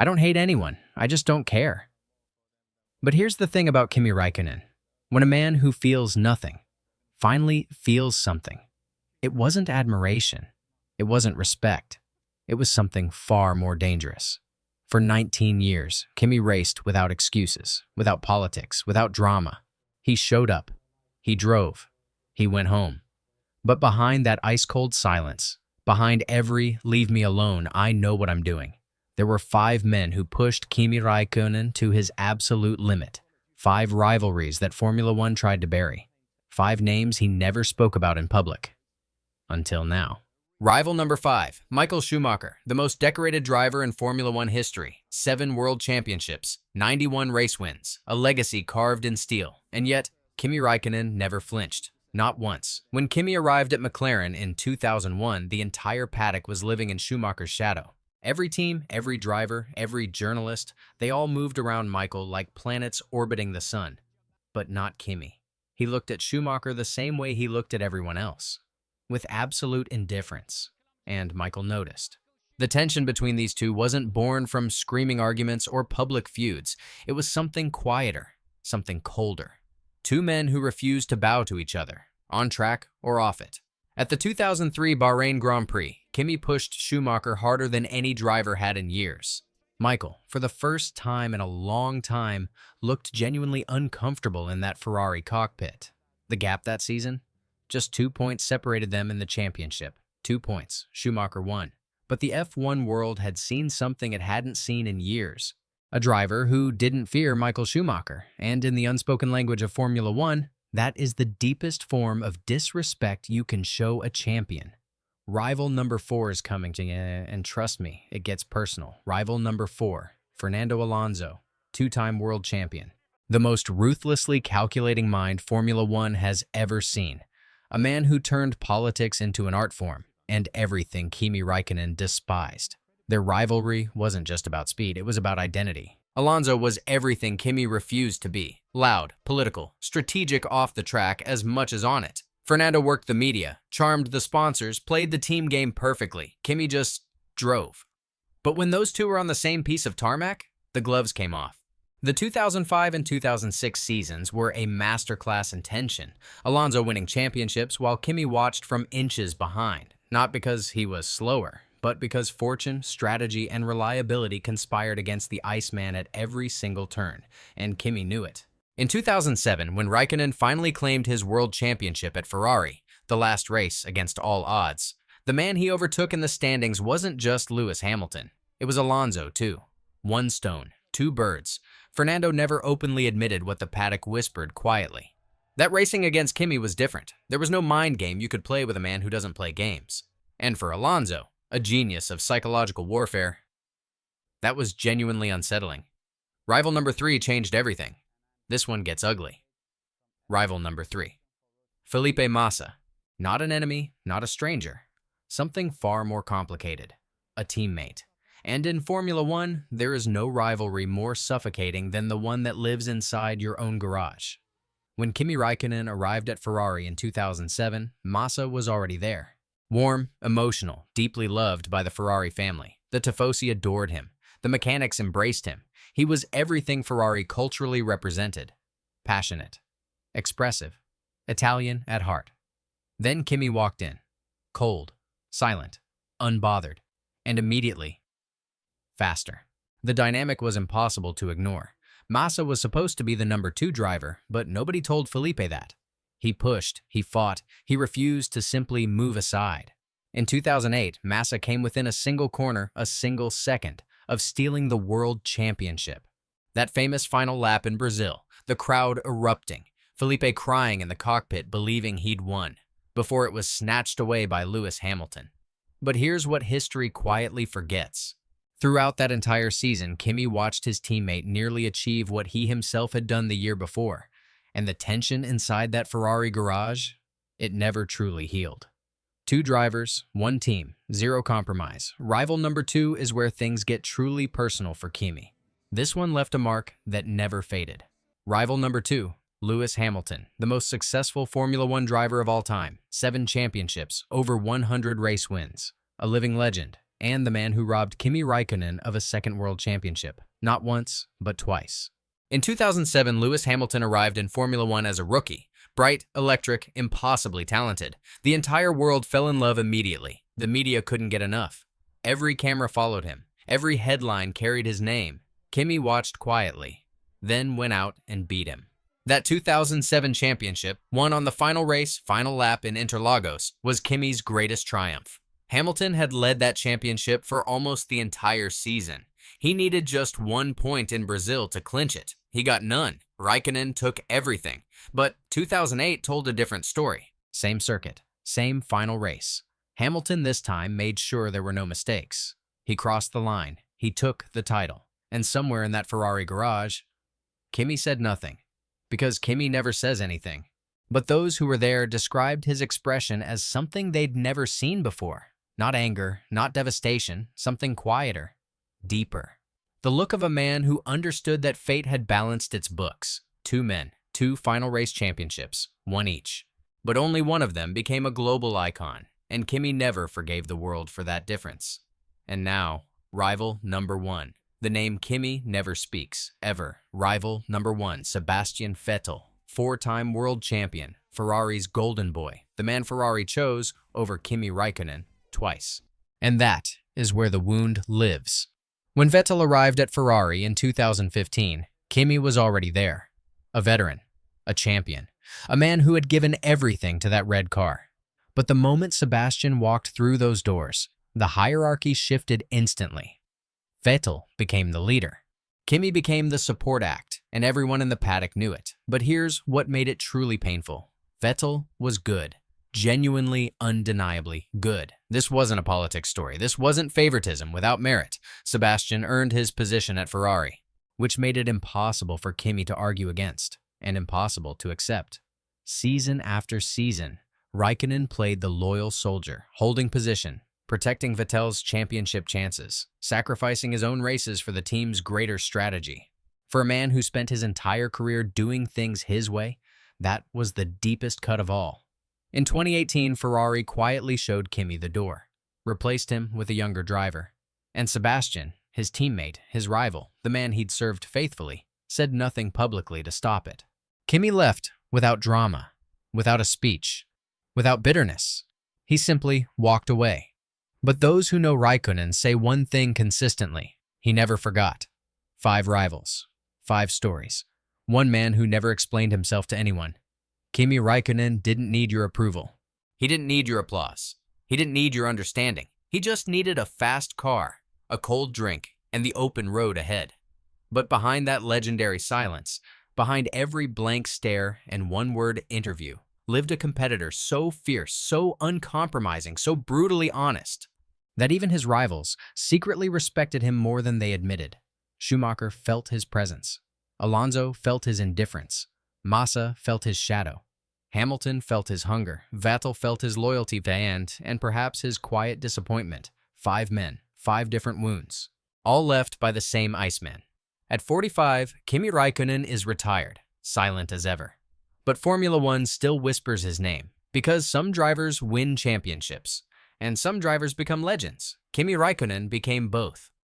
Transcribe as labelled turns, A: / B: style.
A: I don't hate anyone, I just don't care. But here's the thing about Kimi Räikkönen. When a man who feels nothing finally feels something, it wasn't admiration, it wasn't respect, it was something far more dangerous. For 19 years, Kimi raced without excuses, without politics, without drama. He showed up, he drove, he went home. But behind that ice-cold silence, behind every "leave me alone, I know what I'm doing," there were 5 men who pushed Kimi Räikkönen to his absolute limit. 5 rivalries that Formula One tried to bury. 5 names he never spoke about in public. Until now. Rival number 5, Michael Schumacher, the most decorated driver in Formula One history. 7 world championships, 91 race wins, a legacy carved in steel. And yet, Kimi Räikkönen never flinched. Not once. When Kimi arrived at McLaren in 2001, the entire paddock was living in Schumacher's shadow. Every team, every driver, every journalist, they all moved around Michael like planets orbiting the sun. But not Kimi. He looked at Schumacher the same way he looked at everyone else, with absolute indifference. And Michael noticed. The tension between these two wasn't born from screaming arguments or public feuds. It was something quieter, something colder. 2 men who refused to bow to each other, on track or off it. At the 2003 Bahrain Grand Prix, Kimi pushed Schumacher harder than any driver had in years. Michael, for the first time in a long time, looked genuinely uncomfortable in that Ferrari cockpit. The gap that season? Just 2 points separated them in the championship. 2 points. Schumacher won. But the F1 world had seen something it hadn't seen in years. A driver who didn't fear Michael Schumacher, and in the unspoken language of Formula One, that is the deepest form of disrespect you can show a champion. Rival number 4 is coming to you, and trust me, it gets personal. Rival number 4, Fernando Alonso, 2-time world champion. The most ruthlessly calculating mind Formula One has ever seen. A man who turned politics into an art form, and everything Kimi Räikkönen despised. Their rivalry wasn't just about speed, it was about identity. Alonso was everything Kimi refused to be. Loud, political, strategic off the track as much as on it. Fernando worked the media, charmed the sponsors, played the team game perfectly. Kimi just drove. But when those two were on the same piece of tarmac, the gloves came off. The 2005 and 2006 seasons were a masterclass in tension, Alonso winning championships while Kimi watched from inches behind. Not because he was slower, but because fortune, strategy, and reliability conspired against the Iceman at every single turn, and Kimi knew it. In 2007, when Räikkönen finally claimed his world championship at Ferrari, the last race against all odds, the man he overtook in the standings wasn't just Lewis Hamilton. It was Alonso, too. 1 stone, 2 birds. Fernando never openly admitted what the paddock whispered quietly. That racing against Kimi was different. There was no mind game you could play with a man who doesn't play games. And for Alonso, a genius of psychological warfare, that was genuinely unsettling. Rival number 3 changed everything. This one gets ugly. Rival number 3. Felipe Massa. Not an enemy, not a stranger. Something far more complicated. A teammate. And in Formula One, there is no rivalry more suffocating than the one that lives inside your own garage. When Kimi Räikkönen arrived at Ferrari in 2007, Massa was already there. Warm, emotional, deeply loved by the Ferrari family. The Tifosi adored him. The mechanics embraced him. He was everything Ferrari culturally represented. Passionate, expressive, Italian at heart. Then Kimi walked in. Cold, silent, unbothered, and immediately, faster. The dynamic was impossible to ignore. Massa was supposed to be the number 2 driver, but nobody told Felipe that. He pushed, he fought, he refused to simply move aside. In 2008, Massa came within a single corner, a single second, of stealing the world championship. That famous final lap in Brazil, the crowd erupting, Felipe crying in the cockpit believing he'd won, before it was snatched away by Lewis Hamilton. But here's what history quietly forgets. Throughout that entire season, Kimi watched his teammate nearly achieve what he himself had done the year before, and the tension inside that Ferrari garage, it never truly healed. 2 drivers, 1 team, 0 compromise. Rival number 2 is where things get truly personal for Kimi. This one left a mark that never faded. Rival number 2, Lewis Hamilton, the most successful Formula One driver of all time. 7 championships, over 100 race wins. A living legend. and the man who robbed Kimi Räikkönen of a second world championship, not once, but twice. In 2007, Lewis Hamilton arrived in Formula One as a rookie. Bright, electric, impossibly talented. The entire world fell in love immediately. The media couldn't get enough. Every camera followed him. Every headline carried his name. Kimi watched quietly, then went out and beat him. That 2007 championship, won on the final race, final lap in Interlagos, was Kimi's greatest triumph. Hamilton had led that championship for almost the entire season. He needed just 1 point in Brazil to clinch it. He got none. Räikkönen took everything. But 2008 told a different story. Same circuit, same final race. Hamilton this time made sure there were no mistakes. He crossed the line. He took the title. And somewhere in that Ferrari garage, Kimi said nothing. Because Kimi never says anything. But those who were there described his expression as something they'd never seen before. Not anger, not devastation, something quieter, deeper. The look of a man who understood that fate had balanced its books. 2 men, 2 final race championships, 1 each. But only one of them became a global icon, and Kimi never forgave the world for that difference. And now, rival number 1. The name Kimi never speaks, ever. Rival number 1, Sebastian Vettel, 4-time world champion, Ferrari's golden boy, the man Ferrari chose over Kimi Räikkönen twice. And that is where the wound lives. When Vettel arrived at Ferrari in 2015, Kimi was already there. A veteran, a champion, a man who had given everything to that red car. But the moment Sebastian walked through those doors, the hierarchy shifted instantly. Vettel became the leader. Kimi became the support act, and everyone in the paddock knew it. But here's what made it truly painful. Vettel was good. Genuinely, undeniably good. This wasn't a politics story. This wasn't favoritism without merit. Sebastian earned his position at Ferrari, which made it impossible for Kimi to argue against, and impossible to accept. Season after season, Räikkönen played the loyal soldier, holding position, protecting Vettel's championship chances, sacrificing his own races for the team's greater strategy. For a man who spent his entire career doing things his way, that was the deepest cut of all. In 2018, Ferrari quietly showed Kimi the door, replaced him with a younger driver. And Sebastian, his teammate, his rival, the man he'd served faithfully, said nothing publicly to stop it. Kimi left without drama, without a speech, without bitterness. He simply walked away. But those who know Räikkönen say one thing consistently. He never forgot. 5 rivals, 5 stories. One man who never explained himself to anyone. Kimi Räikkönen didn't need your approval. He didn't need your applause. He didn't need your understanding. He just needed a fast car, a cold drink, and the open road ahead. But behind that legendary silence, behind every blank stare and one-word interview, lived a competitor so fierce, so uncompromising, so brutally honest, that even his rivals secretly respected him more than they admitted. Schumacher felt his presence. Alonso felt his indifference. Massa felt his shadow. Hamilton felt his hunger. Vettel felt his loyalty and perhaps his quiet disappointment. 5 men, 5 different wounds, all left by the same Iceman. At 45, Kimi Räikkönen is retired, silent as ever. But Formula One still whispers his name, because some drivers win championships, and some drivers become legends. Kimi Räikkönen became both.